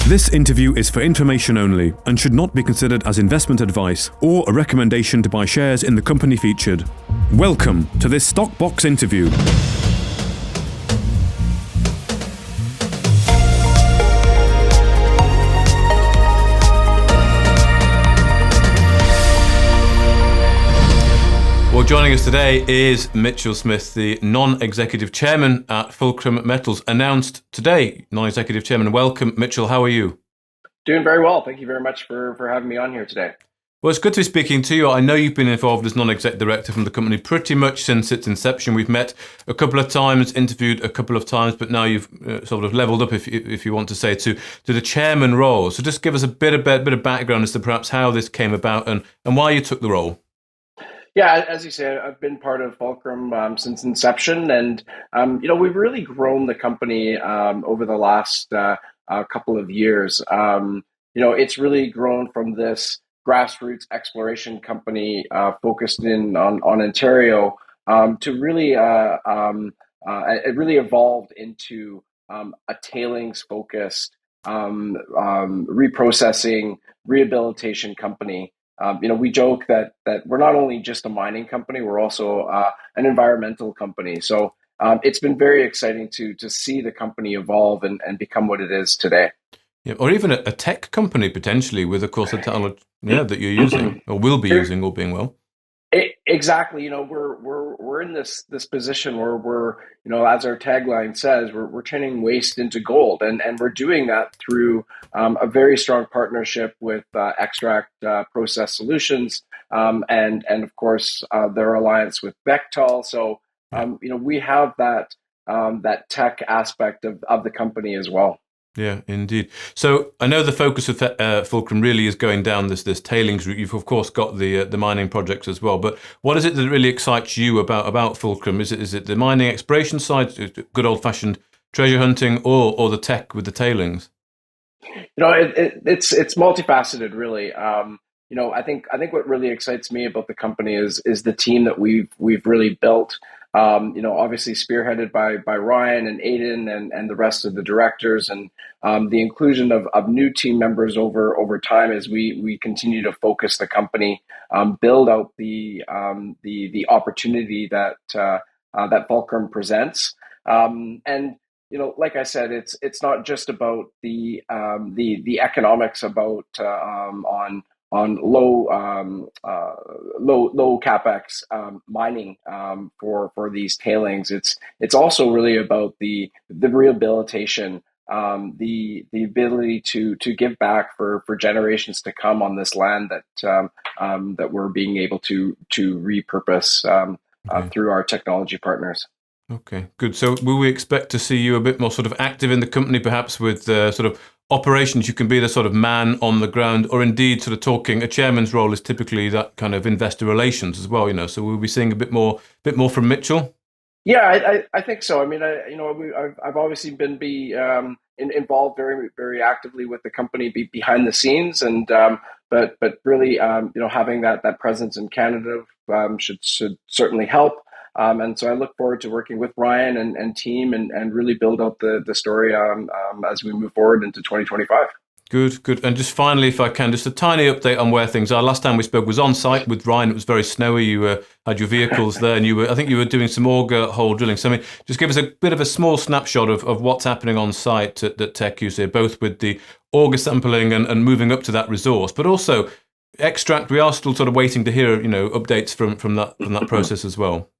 This interview is for information only and should not be considered as investment advice or a recommendation to buy shares in the company featured. Welcome to this Stock Box interview. Well, joining us today is Mitchell Smith, the non-executive chairman at Fulcrum Metals, announced today. Non-executive chairman, welcome. Mitchell, how are you? Doing very well. Thank you very much for having me on here today. Well, it's good to be speaking to you. I know you've been involved as non-exec director from the company pretty much since its inception. We've met a couple of times, interviewed a couple of times, but now you've sort of leveled up, if you want to say, to the chairman role. So just give us a bit of background as to perhaps how this came about and why you took the role. Yeah, as you say, I've been part of Fulcrum since inception, and we've really grown the company over the last couple of years. It's really grown from this grassroots exploration company focused in on Ontario to really it really evolved into a tailings focused reprocessing rehabilitation company. We joke that we're not only just a mining company, we're also an environmental company. So it's been very exciting to see the company evolve and become what it is today. Yeah, or even a tech company potentially with, of course, the technology that you're using or will be using, all being well. Exactly. We're in this position where we're, as our tagline says, we're turning waste into gold, and we're doing that through a very strong partnership with Extrakt Process Solutions, and of course their alliance with Bechtel. So we have that tech aspect of the company as well. Yeah, indeed. So I know the focus of Fulcrum really is going down this tailings route. You've of course got the mining projects as well. But what is it that really excites you about Fulcrum? Is it the mining exploration side, good old fashioned treasure hunting, or the tech with the tailings? It's multifaceted, really. I think what really excites me about the company is the team that we've really built. Obviously spearheaded by Ryan and Aidan and the rest of the directors, and the inclusion of new team members over time as we continue to focus the company, build out the opportunity that Fulcrum presents, and like I said, it's not just about the economics about on low capex mining for these tailings. It's also really about the rehabilitation, the ability to give back for generations to come on this land that we're being able to repurpose through our technology partners. Okay, good. So will we expect to see you a bit more sort of active in the company, perhaps with sort of operations? You can be the sort of man on the ground, or indeed sort of talking. A chairman's role is typically that kind of investor relations as well, So we'll be seeing a bit more from Mitchell. Yeah, I think so. I mean, I've obviously been involved very, very actively with the company behind the scenes, and but really, having that presence in Canada should certainly help. And so I look forward to working with Ryan and team and really build out the story as we move forward into 2025. Good. And just finally, if I can, just a tiny update on where things are. Last time we spoke was on site with Ryan. It was very snowy. You had your vehicles there, and I think you were doing some auger hole drilling. So just give us a bit of a small snapshot of what's happening on site at Tech UC, both with the auger sampling and moving up to that resource, but also Extrakt. We are still sort of waiting to hear updates from that process as well.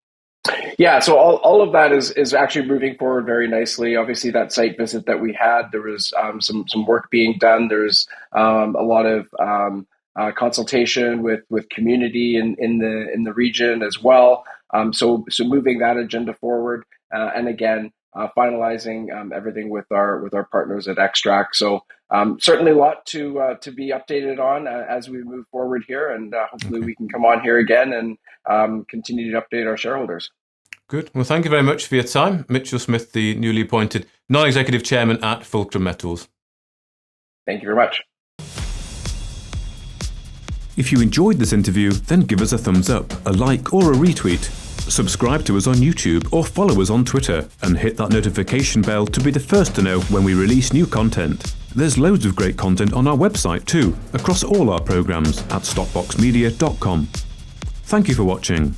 Yeah, so all of that is actually moving forward very nicely. Obviously, that site visit that we had, there was some work being done. There's a lot of consultation with community in the region as well. So moving that agenda forward, and again finalizing everything with our partners at Extrakt. So certainly a lot to be updated on as we move forward here, and hopefully we can come on here again and continue to update our shareholders. Good. Well, thank you very much for your time. Mitchell Smith, the newly appointed non-executive chairman at Fulcrum Metals. Thank you very much. If you enjoyed this interview, then give us a thumbs up, a like or a retweet. Subscribe to us on YouTube or follow us on Twitter and hit that notification bell to be the first to know when we release new content. There's loads of great content on our website too, across all our programs at stockboxmedia.com. Thank you for watching.